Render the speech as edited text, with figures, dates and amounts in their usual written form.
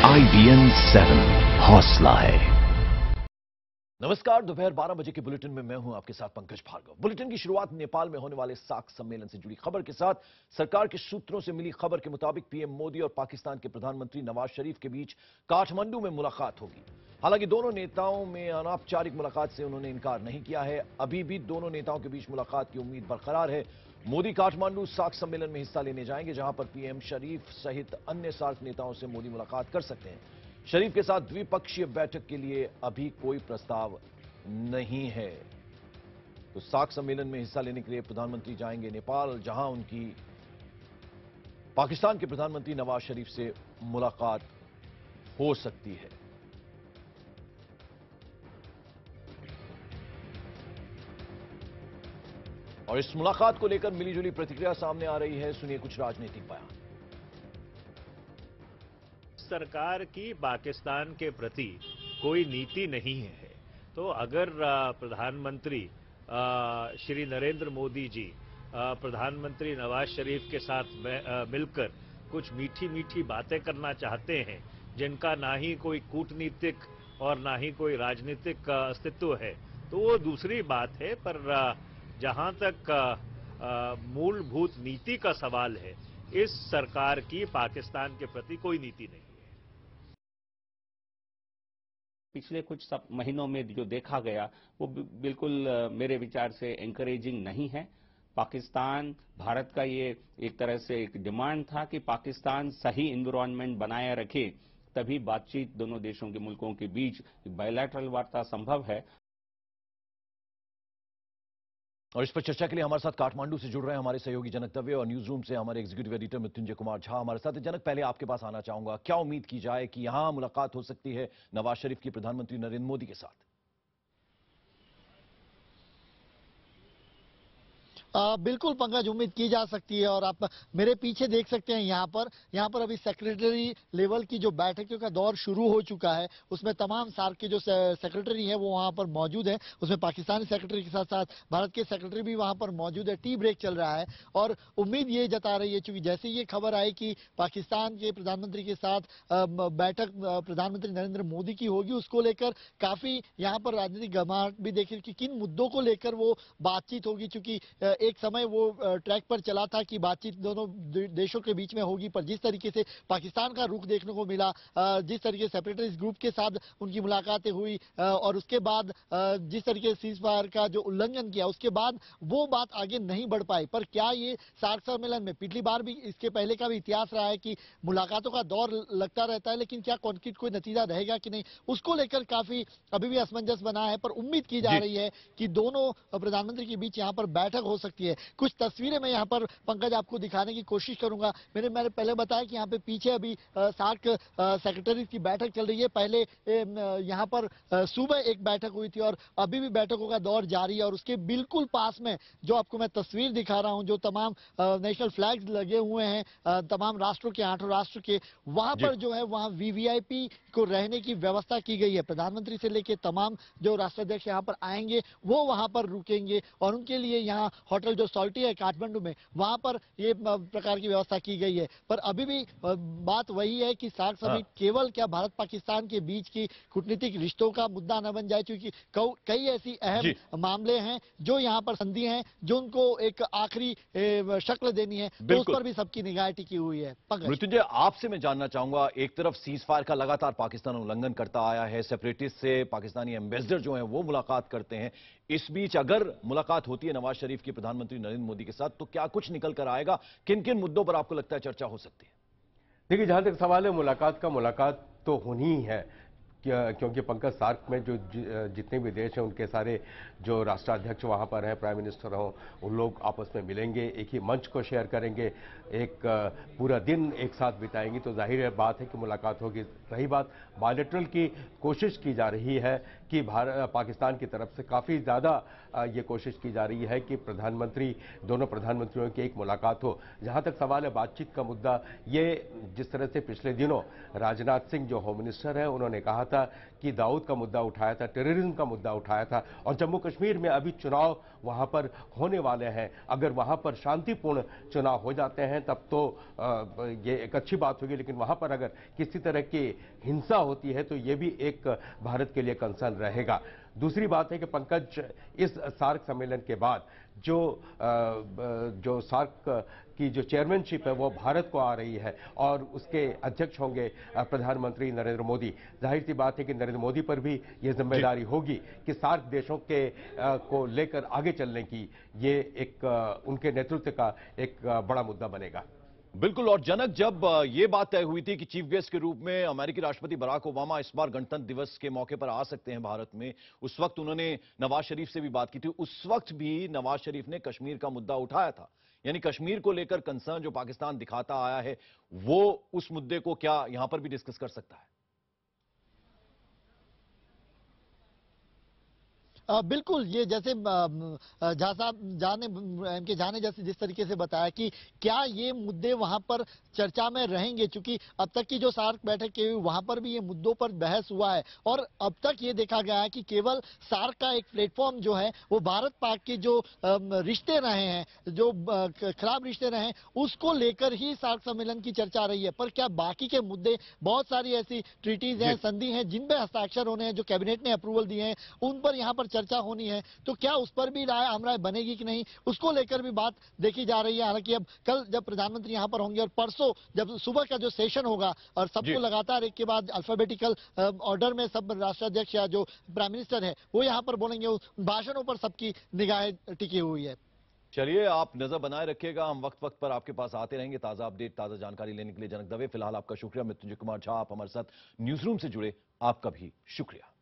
IBN 7 हौसला है। नमस्कार, दोपहर 12 बजे के बुलेटिन में मैं हूं आपके साथ पंकज भार्गव। बुलेटिन की शुरुआत नेपाल में होने वाले सार्क सम्मेलन से जुड़ी खबर के साथ। सरकार के सूत्रों से मिली खबर के मुताबिक पीएम मोदी और पाकिस्तान के प्रधानमंत्री नवाज शरीफ के बीच काठमांडू में मुलाकात होगी। हालांकि दोनों नेताओं में अनौपचारिक मुलाकात से उन्होंने इनकार नहीं किया है। अभी भी दोनों नेताओं के बीच मुलाकात की उम्मीद बरकरार है। मोदी काठमांडू सार्क सम्मेलन में हिस्सा लेने जाएंगे, जहां पर पीएम शरीफ सहित अन्य सार्क नेताओं से मोदी मुलाकात कर सकते हैं। शरीफ के साथ द्विपक्षीय बैठक के लिए अभी कोई प्रस्ताव नहीं है। तो सार्क सम्मेलन में हिस्सा लेने के लिए प्रधानमंत्री जाएंगे नेपाल, जहां उनकी पाकिस्तान के प्रधानमंत्री नवाज शरीफ से मुलाकात हो सकती है। और इस मुलाकात को लेकर मिलीजुली प्रतिक्रिया सामने आ रही है। सुनिए कुछ राजनीतिक बयान। सरकार की पाकिस्तान के प्रति कोई नीति नहीं है, तो अगर प्रधानमंत्री श्री नरेंद्र मोदी जी प्रधानमंत्री नवाज शरीफ के साथ मिलकर कुछ मीठी मीठी बातें करना चाहते हैं, जिनका ना ही कोई कूटनीतिक और ना ही कोई राजनीतिक अस्तित्व है, तो वो दूसरी बात है। पर जहां तक मूलभूत नीति का सवाल है, इस सरकार की पाकिस्तान के प्रति कोई नीति नहीं है। पिछले कुछ महीनों में जो देखा गया वो बिल्कुल मेरे विचार से एनकरेजिंग नहीं है। पाकिस्तान, भारत का ये एक तरह से एक डिमांड था कि पाकिस्तान सही एनवायरनमेंट बनाए रखे, तभी बातचीत दोनों देशों के मुल्कों के बीच बायलैटरल वार्ता संभव है। और इस पर चर्चा के लिए हमारे साथ काठमांडू से जुड़ रहे हैं हमारे सहयोगी जनक दवे और न्यूज रूम से हमारे एग्जीक्यूटिव एडिटर मृत्युंजय कुमार झा हमारे साथ। जनक, पहले आपके पास आना चाहूंगा, क्या उम्मीद की जाए कि यहां मुलाकात हो सकती है नवाज शरीफ की प्रधानमंत्री नरेंद्र मोदी के साथ? बिल्कुल पंकज, उम्मीद की जा सकती है। और आप मेरे पीछे देख सकते हैं, यहाँ पर अभी सेक्रेटरी लेवल की जो बैठकों का दौर शुरू हो चुका है। उसमें तमाम सार्क के जो सेक्रेटरी हैं वो वहाँ पर मौजूद हैं। उसमें पाकिस्तानी सेक्रेटरी के साथ साथ भारत के सेक्रेटरी भी वहाँ पर मौजूद है। टी ब्रेक चल रहा है और उम्मीद ये जता रही है, चूंकि जैसे ये खबर आई कि पाकिस्तान के प्रधानमंत्री के साथ बैठक प्रधानमंत्री नरेंद्र मोदी की होगी, उसको लेकर काफी यहाँ पर राजनीतिक गरमाहट भी देखी कि किन मुद्दों को लेकर वो बातचीत होगी। चूंकि एक समय वो ट्रैक पर चला था कि बातचीत दोनों देशों के बीच में होगी, पर जिस तरीके से पाकिस्तान का रुख देखने को मिला, जिस तरीके से सेपरेटिस्ट ग्रुप के साथ उनकी मुलाकातें हुई और उसके बाद जिस तरीके से सीज फायर का जो उल्लंघन किया, उसके बाद वो बात आगे नहीं बढ़ पाई। पर क्या ये सार्क सम्मेलन में, पिछली बार भी इसके पहले का भी इतिहास रहा है कि मुलाकातों का दौर लगता रहता है, लेकिन क्या कॉन्क्रीट कोई नतीजा रहेगा कि नहीं, उसको लेकर काफी अभी भी असमंजस बना है। पर उम्मीद की जा रही है कि दोनों प्रधानमंत्री के बीच यहाँ पर बैठक हो सकती है। कुछ तस्वीरें मैं यहाँ पर पंकज आपको दिखाने की कोशिश करूंगा। मैंने पहले बताया कि यहाँ पे पीछे अभी सार्क सेक्रेटरी की बैठक चल रही है। पहले यहाँ पर सुबह एक बैठक हुई थी और अभी भी बैठकों का दौर जारी है। और उसके बिल्कुल पास में जो आपको मैं तस्वीर दिखा रहा हूँ, जो तमाम नेशनल फ्लैग्स लगे हुए हैं तमाम राष्ट्रों के, 8 राष्ट्र के, वहां पर जो है वहां वीवीआईपी को रहने की व्यवस्था की गई है। प्रधानमंत्री से लेकर तमाम जो राष्ट्राध्यक्ष यहाँ पर आएंगे वो वहां पर रुकेंगे और उनके लिए यहाँ होटल जो सॉल्टी है काठमांडू में, वहां पर ये प्रकार की व्यवस्था की गई है। पर अभी भी बात वही है कि सार्क समिट केवल क्या भारत पाकिस्तान के बीच की कूटनीतिक रिश्तों का मुद्दा न बन जाए, क्योंकि कई ऐसी अहम मामले हैं जो यहाँ पर संधि हैं, जो उनको एक आखिरी शक्ल देनी है, तो उस पर भी सबकी निगाह टिकी हुई है। मृत्युंजय, आपसे मैं जानना चाहूंगा, एक तरफ सीज फायर का लगातार पाकिस्तान उल्लंघन करता आया है, सेपरेटिस्ट से पाकिस्तानी एम्बेसडर जो हैं वो मुलाकात करते हैं। इस बीच अगर मुलाकात होती है नवाज शरीफ की प्रधानमंत्री नरेंद्र मोदी के साथ, तो क्या कुछ निकल कर आएगा? किन किन मुद्दों पर आपको लगता है चर्चा हो सकती है? देखिए, जहां तक सवाल है मुलाकात तो होनी ही है, क्योंकि पंकज, सार्क में जो जितने भी देश हैं उनके सारे जो राष्ट्राध्यक्ष वहां पर हैं, प्राइम मिनिस्टर हो, उन लोग आपस में मिलेंगे, एक ही मंच को शेयर करेंगे, एक पूरा दिन एक साथ बिताएंगे, तो जाहिर है बात है कि मुलाकात होगी। रही बात बायलैटरल की, कोशिश की जा रही है कि पाकिस्तान की तरफ से काफ़ी ज़्यादा ये कोशिश की जा रही है कि दोनों प्रधानमंत्रियों की एक मुलाकात हो। जहां तक सवाल है बातचीत का मुद्दा, ये जिस तरह से पिछले दिनों राजनाथ सिंह जो होम मिनिस्टर है, उन्होंने कहा था कि दाऊद का मुद्दा उठाया था, टेररिज्म का मुद्दा उठाया था। और जम्मू कश्मीर में अभी चुनाव वहां पर होने वाले हैं, अगर वहां पर शांतिपूर्ण चुनाव हो जाते हैं तब तो ये एक अच्छी बात होगी, लेकिन वहां पर अगर किसी तरह की हिंसा होती है तो ये भी एक भारत के लिए कंसर्न रहेगा। दूसरी बात है कि पंकज, इस सार्क सम्मेलन के बाद जो सार्क की जो चेयरमैनशिप है वो भारत को आ रही है और उसके अध्यक्ष होंगे प्रधानमंत्री नरेंद्र मोदी। जाहिर सी बात है कि नरेंद्र मोदी पर भी ये जिम्मेदारी होगी कि सार्क देशों के को लेकर आगे चलने की, ये एक उनके नेतृत्व का एक बड़ा मुद्दा बनेगा। बिल्कुल। और जनक, जब ये बात तय हुई थी कि चीफ गेस्ट के रूप में अमेरिकी राष्ट्रपति बराक ओबामा इस बार गणतंत्र दिवस के मौके पर आ सकते हैं भारत में, उस वक्त उन्होंने नवाज शरीफ से भी बात की थी। उस वक्त भी नवाज शरीफ ने कश्मीर का मुद्दा उठाया था। यानी कश्मीर को लेकर कंसर्न जो पाकिस्तान दिखाता आया है, वो उस मुद्दे को क्या यहां पर भी डिस्कस कर सकता है? बिल्कुल, ये जैसे झा साहब जाने एमके झा ने जैसे जिस तरीके से बताया कि क्या ये मुद्दे वहां पर चर्चा में रहेंगे, चूंकि अब तक की जो सार्क बैठक की हुई वहां पर भी ये मुद्दों पर बहस हुआ है और अब तक ये देखा गया है कि केवल सार्क का एक प्लेटफॉर्म जो है वो भारत पाक के जो रिश्ते रहे हैं, जो खराब रिश्ते रहे हैं, उसको लेकर ही सार्क सम्मेलन की चर्चा रही है। पर क्या बाकी के मुद्दे, बहुत सारी ऐसी ट्रीटीज हैं, संधि हैं जिन पे हस्ताक्षर होने हैं, जो कैबिनेट ने अप्रूवल दिए हैं, उन पर यहाँ पर चर्चा होनी है, तो क्या उस पर भी राय आमराय बनेगी कि नहीं, उसको लेकर भी बात देखी जा रही है। हालांकि अब कल जब प्रधानमंत्री यहां पर होंगे और परसों जब सुबह का जो सेशन होगा और सबको लगातार एक के बाद अल्फाबेटिकल ऑर्डर में सब राष्ट्राध्यक्ष या जो प्राइम मिनिस्टर है वो यहां पर बोलेंगे, उस भाषणों पर सबकी निगाहें टिकी हुई है। चलिए, आप नजर बनाए रखिएगा, हम वक्त वक्त पर आपके पास आते रहेंगे ताजा अपडेट, ताजा जानकारी लेने के लिए। जनक दवे, फिलहाल आपका शुक्रिया। मृत्युंजय कुमार झा, आप हमारे साथ न्यूज रूम से जुड़े, आपका भी शुक्रिया।